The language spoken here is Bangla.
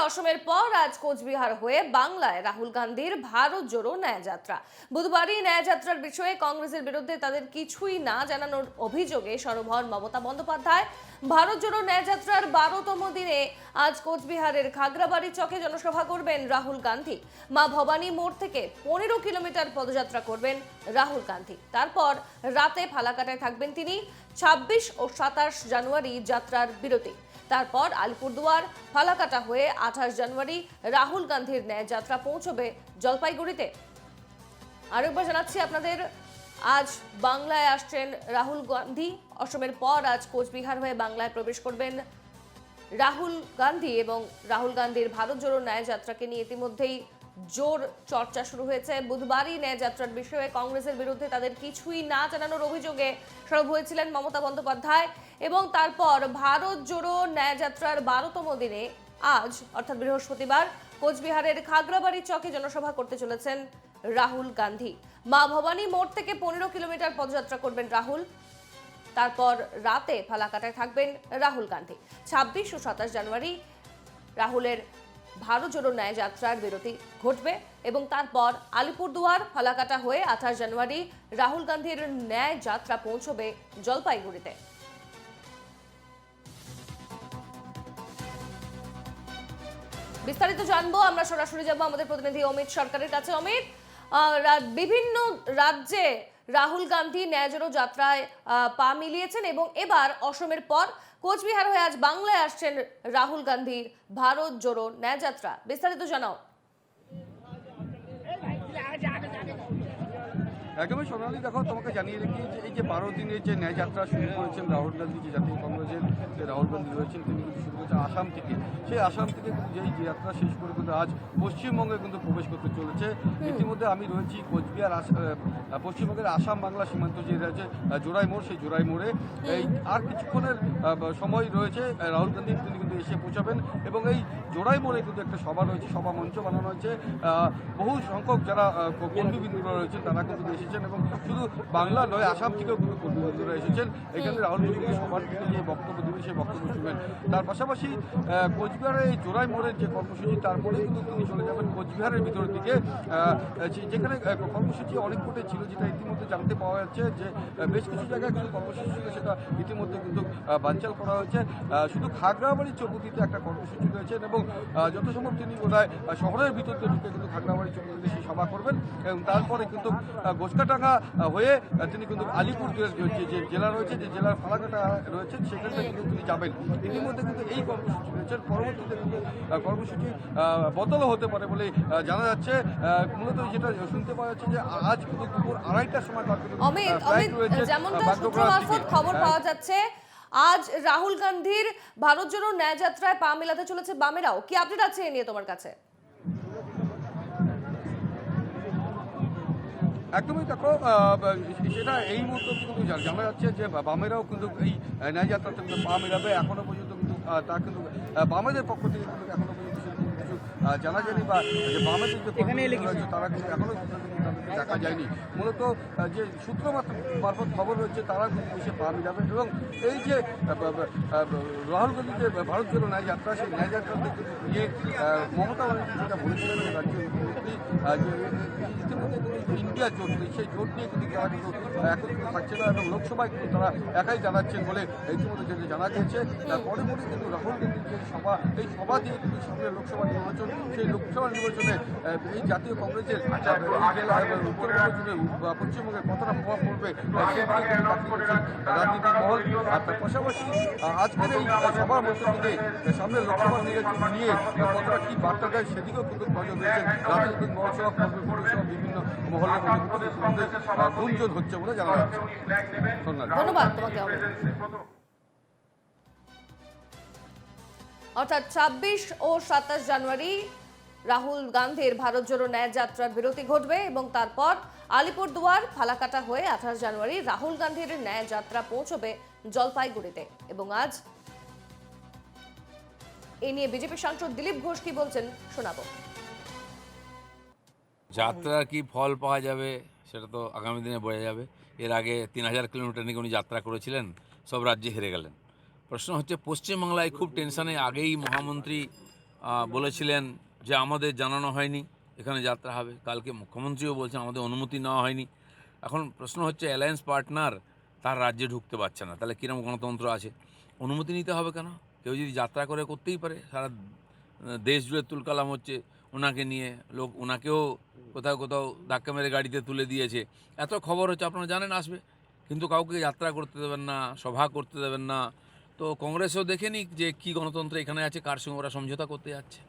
অসমের পর আজ কোচবিহার হয়ে বাংলায় রাহুল গান্ধীর ভারত জোড়ো ন্যায় যাত্রা। বুধবারই ন্যায় যাত্রার বিষয়ে কংগ্রেসের বিরুদ্ধে তাদের কিছুই না জানানোর অভিযোগে সরবরাহ মমতা বন্দ্যোপাধ্যায় ভারত জোড়ো ন্যায় যাত্রার 12তম দিনে আজ কোচবিহারের খাগড়াবাড়ি চকে জনসভা করবেন রাহুল গান্ধী। মা ভবানী মোড় থেকে 15 কিলোমিটার পদযাত্রা করবেন রাহুল গান্ধী। তারপর রাতে ফালাকাটায় থাকবেন তিনি। 26 ও 27 জানুয়ারি যাত্রার বিরতি। তারপর আলিপুরদুয়ার ফালাকাটা হয়ে 28 জানুয়ারি রাহুল গান্ধীর ন্যায় যাত্রা পৌঁছবে জলপাইগুড়িতে। আরেকবার জানাচ্ছি আপনাদের, আজ বাংলায় আসছেন রাহুল গান্ধী। অসমের পর আজ কোচবিহার হয়ে বাংলায় প্রবেশ করবেন রাহুল গান্ধী এবং রাহুল গান্ধীর ভারত জোড়ো ন্যায় যাত্রাকে নিয়ে ইতিমধ্যেই জোর চর্চা শুরু হয়েছে। বুধবারই ন্যায় যাত্রার বিষয়ে কংগ্রেসের বিরুদ্ধে তাদের কিছুই না জানানোর অভিযোগে সরব হয়েছিলেন মমতা বন্দ্যোপাধ্যায় এবং তারপর ভারত জোড়ো ন্যায় যাত্রার 12তম দিনে আজ অর্থাৎ বৃহস্পতিবার কোচবিহারের খাগড়াবাড়ি চকে জনসভা করতে চলেছেন রাহুল গান্ধী। মা ভবানী মোড় থেকে 15 কিলোমিটার পদযাত্রা করবেন রাহুল। তারপর রাতে ফালাকাটায় থাকবেন রাহুল গান্ধী। 26 ও 27 জানুয়ারি রাহুলের ভারত জোড়ো ন্যায় যাত্রার বিরতি ঘটবে এবং তারপর আলিপুরদুয়ার ফালাকাটা হয়ে 28 জানুয়ারি রাহুল গান্ধীর ন্যায় যাত্রা পৌঁছবে জলপাইগুড়িতে। বিস্তারিত জানবো, আমরা সরাসরি যাব আমাদের প্রতিনিধি অমিত সরকারের কাছে। অমিত, বিভিন্ন রাজ্যে রাহুল গান্ধী ন্যায় জোড়ো যাত্রায় পা মিলিয়েছেন এবং এবার অসমের পর কোচবিহার হয়ে আজ বাংলায় আসছেন রাহুল গান্ধীর ভারত জোড়ো ন্যায় যাত্রা। বিস্তারিত জানাও। একদমই সোনালী, দেখো তোমাকে জানিয়ে রাখি যে এই যে 12 দিনের যে ন্যায় যাত্রা শুরু করেছেন রাহুল গান্ধী, যে জাতীয় কংগ্রেসের যে রাহুল গান্ধী রয়েছেন তিনি কিন্তু শুরু করেছেন আসাম থেকে। সেই আসাম থেকে কিন্তু যেই যাত্রা শেষ করে কিন্তু আজ পশ্চিমবঙ্গে কিন্তু প্রবেশ করতে চলেছে। ইতিমধ্যে আমি রয়েছি কোচবিহার পশ্চিমবঙ্গের আসাম বাংলা সীমান্ত যে রয়েছে জোড়াই মোড়, সেই জোড়াই মোড়ে এই আর কিছুক্ষণের সময় রয়েছে রাহুল গান্ধী তিনি কিন্তু এসে পৌঁছাবেন এবং এই জোড়াই মোড়ে কিন্তু একটা সভা রয়েছে, সভা মঞ্চ বানানো হয়েছে। বহু সংখ্যক যারা কর্মীবৃন্দরা রয়েছেন তারা কিন্তু এসেছেন এবং শুধু বাংলা নয় আসাম থেকেও কিন্তু কর্মীবৃন্দরা এসেছেন। এখানে রাহুল গান্ধী সবার থেকে যে বক্তব্য দেবেন সেই বক্তব্য শুনবেন। তার পাশাপাশি কোচবিহারের এই জোড়াই মোড়ের যে কর্মসূচি তারপরে কিন্তু তিনি চলে যাবেন কোচবিহারের ভিতরের দিকে, যেখানে কর্মসূচি অনেক কোটে ছিল, যেটা ইতিমধ্যে জানতে পাওয়া যাচ্ছে যে বেশ কিছু জায়গায় কিন্তু কর্মসূচি ছিল সেটা ইতিমধ্যে কিন্তু বানচাল করা হয়েছে। শুধু খাগড়াবাড়ি চৌপতিতে একটা কর্মসূচি রয়েছেন এবং যত সম্ভব তিনি বোধহয় শহরের ভিতর দিয়ে ঢুকে কিন্তু খাগড়াবাড়ি চৌপতিতে সেই সভা করবেন এবং তারপরে কিন্তু গোসকাটাঙ্গা হয়ে তিনি কিন্তু আলিপুর যে জেলা রয়েছে, যে জেলার ফালাকাটা রয়েছে সেখানটা কিন্তু তিনি যাবেন। ইতিমধ্যে কিন্তু এই কর্মসূচি রয়েছেন, পরবর্তীতে কিন্তু কর্মসূচি বদলও হতে পারে বলে জানা যাচ্ছে। মূলত যেটা শুনতে পাওয়া যাচ্ছে যে আজ কিন্তু দুপুর 2:30টার সময় খবর পাওয়া যাচ্ছে আজ রাহুল গান্ধীর ভারত জোড়ো ন্যায় যাত্রায় পা মেলাতে চলেছে বামেরাও। কি আপডেট আছে এ নিয়ে তোমার কাছে? একদমই, দেখো সেটা এই মুহূর্তে কিন্তু জানা যাচ্ছে যে বামেরাও কিন্তু এই ন্যায় যাত্রাতে কিন্তু পা মেলাবে। এখনো পর্যন্ত কিন্তু তা কিন্তু বামেদের পক্ষ থেকে কিন্তু এখনো পর্যন্ত কিছু জানা যায়নি, বা যে বামেদের যে কর্মী রয়েছে তারা কিন্তু এখনো তাদেরকে দেখা যায়নি। মূলত যে সূত্র মারফত খবর রয়েছে তারা কিন্তু এসে পা মিলাবেন এবং এই যে রাহুল গান্ধী যে ভারত জোড়ো ন্যায় যাত্রা, সেই ন্যায় যাত্রাতে কিন্তু নিয়ে মমতা ব্যানার্জি যেটা বলেছিলেন রাজ্যের মুখ্যমন্ত্রী যে ইতিমধ্যে ইন্ডিয়া জোট, সেই জোট নিয়ে কিন্তু তারা কিন্তু একত্রিত থাকছে না এবং লোকসভায় কিন্তু তারা একাই জানাচ্ছেন বলে ইতিমধ্যে যেটা জানা গিয়েছে। পরে কিন্তু রাহুল গান্ধীর যে সভা, এই সভা দিয়ে কিন্তু সামনে লোকসভা নির্বাচন, সেই লোকসভা নির্বাচনে এই জাতীয় কংগ্রেসের উত্তরবঙ্গ জুড়ে পশ্চিমবঙ্গে কতটা প্রভাব পড়বে রাজনীতিক মহল। আর তার পাশাপাশি আজকের এই সভার মধ্য থেকে সামনে লোকসভা নির্বাচন নিয়ে কতটা কি বার্তা দেয় সেদিকেও কিন্তু নজর দিয়েছেন রাজনৈতিক মহল সহ বিভিন্ন মহলের মধ্যে গুঞ্জন হচ্ছে বলে জানা যাচ্ছে। ধন্যবাদ তোমাকে। অর্থাৎ 26 ও 27 জানুয়ারি রাহুল গান্ধীর ভারত জোড়ো ন্যায় যাত্রার বিরতি ঘটবে এবং তারপর আলিপুরদুয়ার ফালাকাটা হয়ে 28 জানুয়ারি রাহুল গান্ধীর ন্যায় যাত্রা পৌঁছবে জলপাইগুড়িতে। এবং আজ এ নিয়ে বিজেপি সাংসদ দিলীপ ঘোষ কি বলছেন শোনাবো। যাত্রার কি ফল পাওয়া যাবে সেটা তো আগামী দিনে বোঝা যাবে। এর আগে 3000 কিলোমিটার নিয়ে উনি যাত্রা করেছিলেন, সব রাজ্যে হেরে গেলেন। প্রশ্ন হচ্ছে পশ্চিমবাংলায় খুব টেনশনে আগেই মহামন্ত্রী বলেছিলেন যে আমাদের জানানো হয়নি এখানে যাত্রা হবে। কালকে মুখ্যমন্ত্রীও বলছেন আমাদের অনুমতি নেওয়া হয়নি। এখন প্রশ্ন হচ্ছে অ্যালায়েন্স পার্টনার তার রাজ্যে ঢুকতে পারছে না, তাহলে কীরকম গণতন্ত্র আছে? অনুমতি নিতে হবে কেন? কেউ যদি যাত্রা করে করতেই পারে। সারা দেশ জুড়ে তুলকালাম হচ্ছে ওনাকে নিয়ে, লোক ওনাকেও কোথাও কোথাও ধাক্কা মেরে গাড়িতে তুলে দিয়েছে, এত খবর হচ্ছে, আপনারা জানেন আসবে, কিন্তু কাউকে যাত্রা করতে দেবেন না, সভা করতে দেবেন না। তো কংগ্রেসও দেখে নিক যে কী গণতন্ত্র এখানে আছে, কার সঙ্গে ওরা সমঝোতা করতে যাচ্ছে।